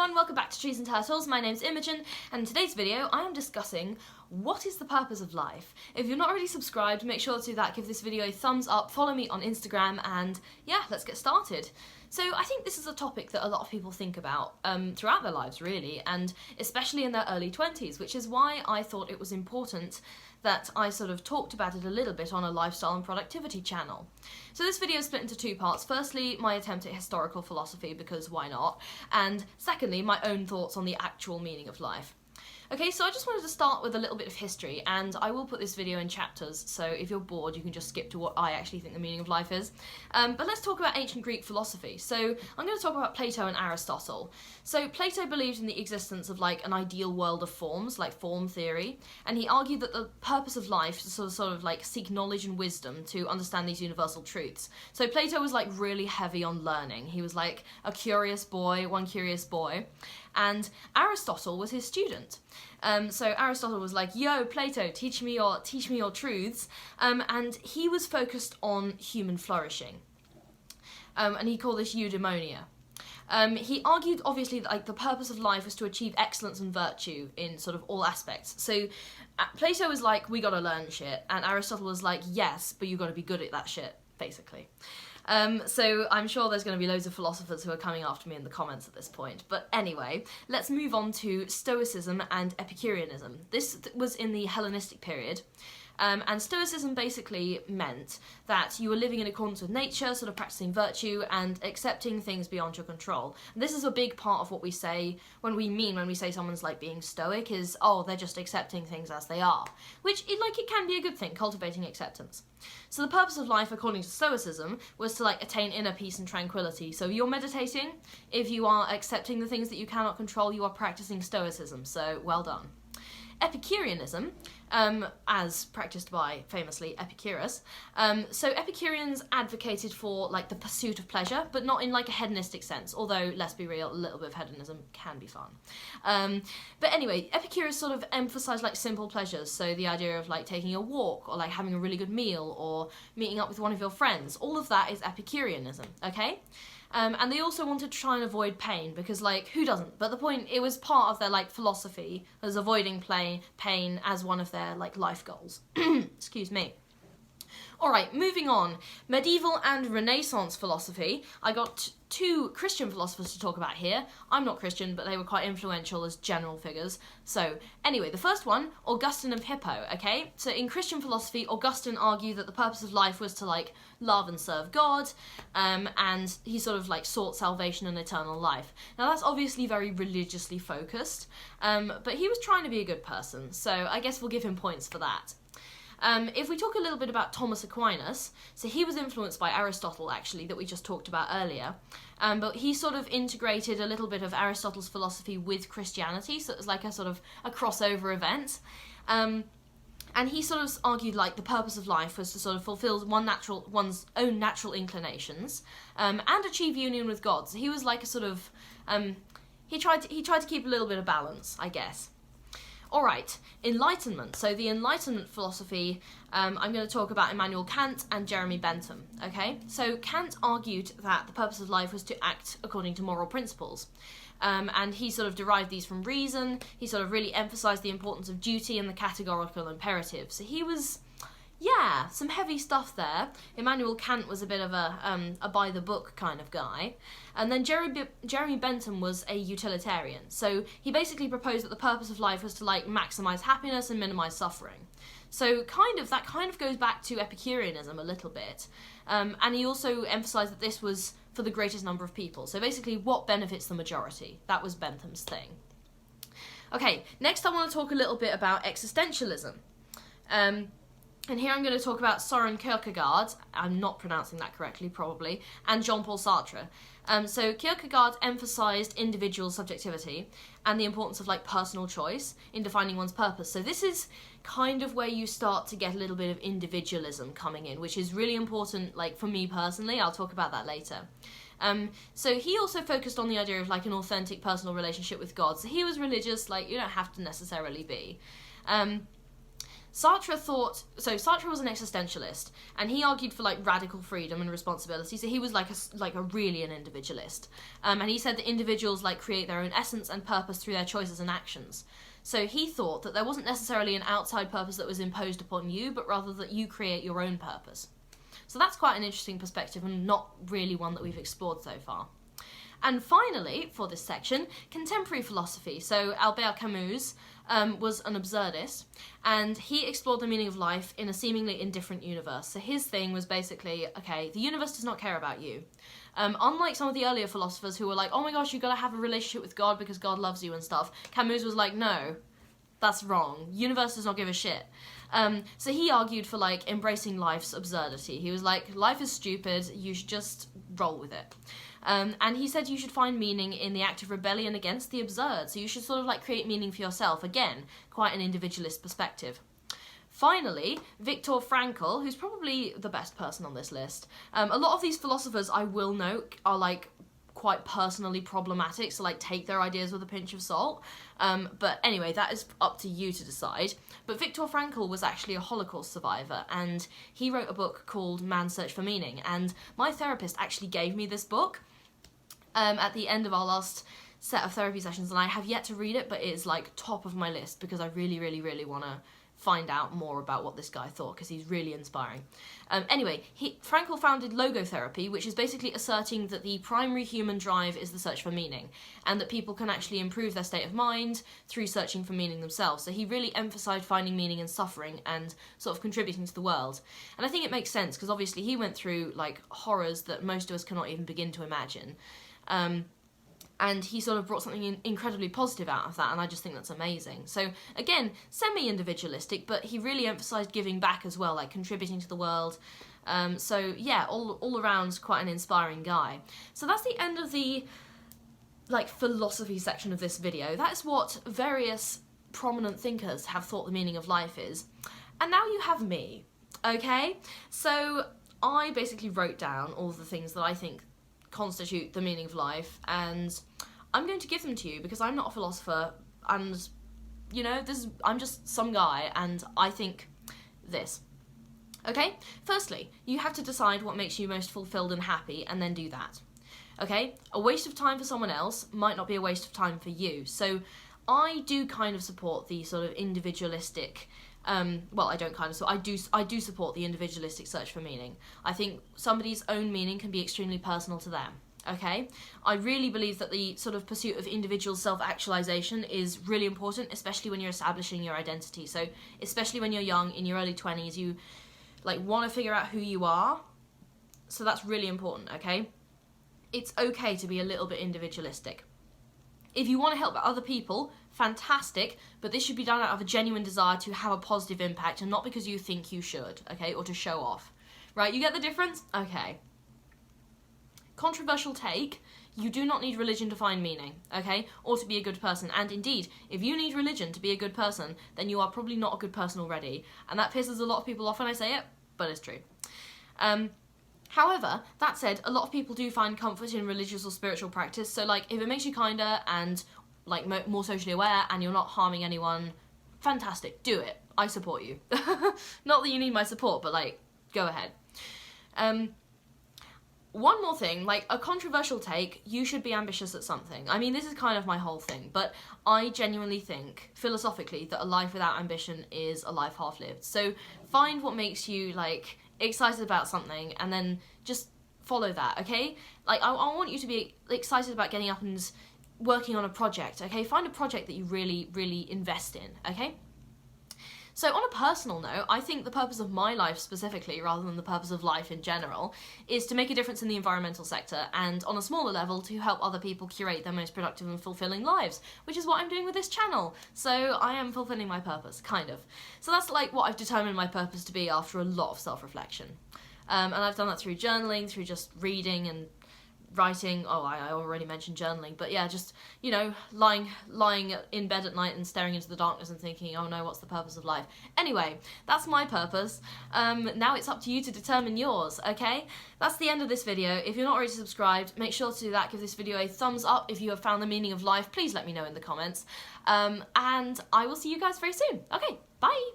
everyone, welcome back to Trees and Turtles. My name's Imogen, and in today's video I am discussing what is the purpose of life. If you're not already subscribed, make sure to do that, give this video a thumbs up, follow me on Instagram, and yeah, let's get started. So I think this is a topic that a lot of people think about throughout their lives really, and especially in their early 20s, which is why I thought it was important that I sort of talked about it a little bit on a lifestyle and productivity channel. So this video is split into two parts. Firstly, my attempt at historical philosophy, because why not? And secondly, my own thoughts on the actual meaning of life. Okay, so I just wanted to start with a little bit of history, and I will put this video in chapters, so if you're bored you can just skip to what I actually think the meaning of life is. But let's talk about ancient Greek philosophy. So I'm going to talk about Plato and Aristotle. So Plato believed in the existence of like an ideal world of forms, like form theory, and he argued that the purpose of life is to sort of like seek knowledge and wisdom to understand these universal truths. So Plato was like really heavy on learning. He was like a curious boy, one curious boy, and Aristotle was his student. So Aristotle was like, yo, Plato, teach me your truths, and he was focused on human flourishing, and he called this eudaimonia. He argued, obviously, that like, the purpose of life was to achieve excellence and virtue in sort of all aspects. So Plato was like, we gotta learn shit, and Aristotle was like, yes, but you gotta be good at that shit, basically. So I'm sure there's going to be loads of philosophers who are coming after me in the comments at this point. But anyway, let's move on to Stoicism and Epicureanism. This was in the Hellenistic period. And Stoicism basically meant that you were living in accordance with nature, sort of practicing virtue and accepting things beyond your control. And this is a big part of what we say when we say someone's like being stoic is, oh, they're just accepting things as they are. Which, it can be a good thing, cultivating acceptance. So the purpose of life, according to Stoicism, was to like attain inner peace and tranquility. So you're meditating, if you are accepting the things that you cannot control, you are practicing Stoicism, so well done. Epicureanism, as practiced by, famously, Epicurus. So Epicureans advocated for like the pursuit of pleasure, but not in like a hedonistic sense, although, let's be real, a little bit of hedonism can be fun. But anyway, Epicurus sort of emphasised like simple pleasures, so the idea of like taking a walk, or like having a really good meal, or meeting up with one of your friends. All of that is Epicureanism, okay? And they also wanted to try and avoid pain, because, like, who doesn't? But the point, it was part of their, like, philosophy, as avoiding pain as one of their, like, life goals. Excuse me. Alright, moving on. Medieval and Renaissance philosophy. I got two Christian philosophers to talk about here. I'm not Christian, but they were quite influential as general figures. So, anyway, the first one, Augustine of Hippo, okay? So in Christian philosophy, Augustine argued that the purpose of life was to, like, love and serve God, and he sort of, like, sought salvation and eternal life. Now, that's obviously very religiously focused, but he was trying to be a good person, so I guess we'll give him points for that. If we talk a little bit about Thomas Aquinas, so he was influenced by Aristotle, actually, that we just talked about earlier, but he sort of integrated a little bit of Aristotle's philosophy with Christianity, so it was like a sort of a crossover event. And he sort of argued like the purpose of life was to sort of fulfill one's own natural inclinations, and achieve union with God. So he was like a sort of, he tried to keep a little bit of balance, I guess. Alright, Enlightenment. So the Enlightenment philosophy, I'm going to talk about Immanuel Kant and Jeremy Bentham, okay? So Kant argued that the purpose of life was to act according to moral principles, and he sort of derived these from reason. He sort of really emphasised the importance of duty and the categorical imperative. So he was, yeah, some heavy stuff there. Immanuel Kant was a bit of a by-the-book kind of guy. And then Jeremy Bentham was a utilitarian. So he basically proposed that the purpose of life was to, like, maximise happiness and minimise suffering. So that kind of goes back to Epicureanism a little bit. And he also emphasised that this was for the greatest number of people. So basically, what benefits the majority? That was Bentham's thing. Okay, next I want to talk a little bit about existentialism. And here I'm going to talk about Søren Kierkegaard, I'm not pronouncing that correctly probably, and Jean-Paul Sartre. So Kierkegaard emphasised individual subjectivity and the importance of like personal choice in defining one's purpose. So this is kind of where you start to get a little bit of individualism coming in, which is really important, like for me personally. I'll talk about that later. So he also focused on the idea of like an authentic personal relationship with God. So he was religious, like you don't have to necessarily be. Sartre was an existentialist, and he argued for like radical freedom and responsibility. So he was like an individualist, and he said that individuals like create their own essence and purpose through their choices and actions. So he thought that there wasn't necessarily an outside purpose that was imposed upon you, but rather that you create your own purpose. So that's quite an interesting perspective, and not really one that we've explored so far. And finally, for this section, contemporary philosophy. So Albert Camus was an absurdist, and he explored the meaning of life in a seemingly indifferent universe. So his thing was basically, okay, the universe does not care about you. Unlike some of the earlier philosophers who were like, oh my gosh, you gotta have a relationship with God because God loves you and stuff, Camus was like, no, that's wrong. Universe does not give a shit. So he argued for like embracing life's absurdity. He was like, life is stupid, you should just roll with it. And he said you should find meaning in the act of rebellion against the absurd. So you should sort of like create meaning for yourself. Again, quite an individualist perspective. Finally, Viktor Frankl, who's probably the best person on this list. A lot of these philosophers, I will note, are like quite personally problematic, so like take their ideas with a pinch of salt. But anyway, that is up to you to decide. But Viktor Frankl was actually a Holocaust survivor, and he wrote a book called Man's Search for Meaning, and my therapist actually gave me this book at the end of our last set of therapy sessions, and I have yet to read it, but it is like top of my list because I really, really, really want to find out more about what this guy thought, because he's really inspiring. Anyway, Frankl founded logotherapy, which is basically asserting that the primary human drive is the search for meaning, and that people can actually improve their state of mind through searching for meaning themselves. So he really emphasised finding meaning in suffering and sort of contributing to the world. And I think it makes sense, because obviously he went through like horrors that most of us cannot even begin to imagine. And he sort of brought something incredibly positive out of that, and I just think that's amazing. So again, semi-individualistic, but he really emphasised giving back as well, like contributing to the world. So yeah, all around quite an inspiring guy. So that's the end of the like philosophy section of this video. That is what various prominent thinkers have thought the meaning of life is. And now you have me, okay? So I basically wrote down all the things that I think constitute the meaning of life, and I'm going to give them to you because I'm not a philosopher, and you know, I'm just some guy, and I think this. Okay? Firstly, you have to decide what makes you most fulfilled and happy, and then do that. Okay? A waste of time for someone else might not be a waste of time for you. So I do kind of support the sort of individualistic well, I don't kind of, so I do support the individualistic search for meaning. I think somebody's own meaning can be extremely personal to them, okay? I really believe that the sort of pursuit of individual self-actualization is really important, especially when you're establishing your identity. So, especially when you're young, in your early 20s, you, like, want to figure out who you are. So that's really important, okay? It's okay to be a little bit individualistic. If you want to help other people, fantastic, but this should be done out of a genuine desire to have a positive impact and not because you think you should, okay, or to show off. Right, you get the difference? Okay. Controversial take, you do not need religion to find meaning, okay, or to be a good person. And indeed, if you need religion to be a good person, then you are probably not a good person already. And that pisses a lot of people off when I say it, but it's true. However, that said, a lot of people do find comfort in religious or spiritual practice, so like, if it makes you kinder and like more socially aware and you're not harming anyone, fantastic, do it. I support you. Not that you need my support, but like, go ahead. One more thing, like a controversial take, you should be ambitious at something. I mean, this is kind of my whole thing, but I genuinely think, philosophically, that a life without ambition is a life half-lived. So find what makes you like excited about something and then just follow that, okay? Like, I want you to be excited about getting up and working on a project, okay? Find a project that you really, really invest in, okay? So on a personal note, I think the purpose of my life specifically, rather than the purpose of life in general, is to make a difference in the environmental sector, and on a smaller level, to help other people curate their most productive and fulfilling lives, which is what I'm doing with this channel. So I am fulfilling my purpose, kind of. So that's like what I've determined my purpose to be after a lot of self-reflection. And I've done that through journaling, through just reading and writing. Oh, I already mentioned journaling, but yeah, just, you know, lying in bed at night and staring into the darkness and thinking, oh no, what's the purpose of life? Anyway, that's my purpose. Now it's up to you to determine yours, okay? That's the end of this video. If you're not already subscribed, make sure to do that. Give this video a thumbs up. If you have found the meaning of life, please let me know in the comments. And I will see you guys very soon. Okay, bye!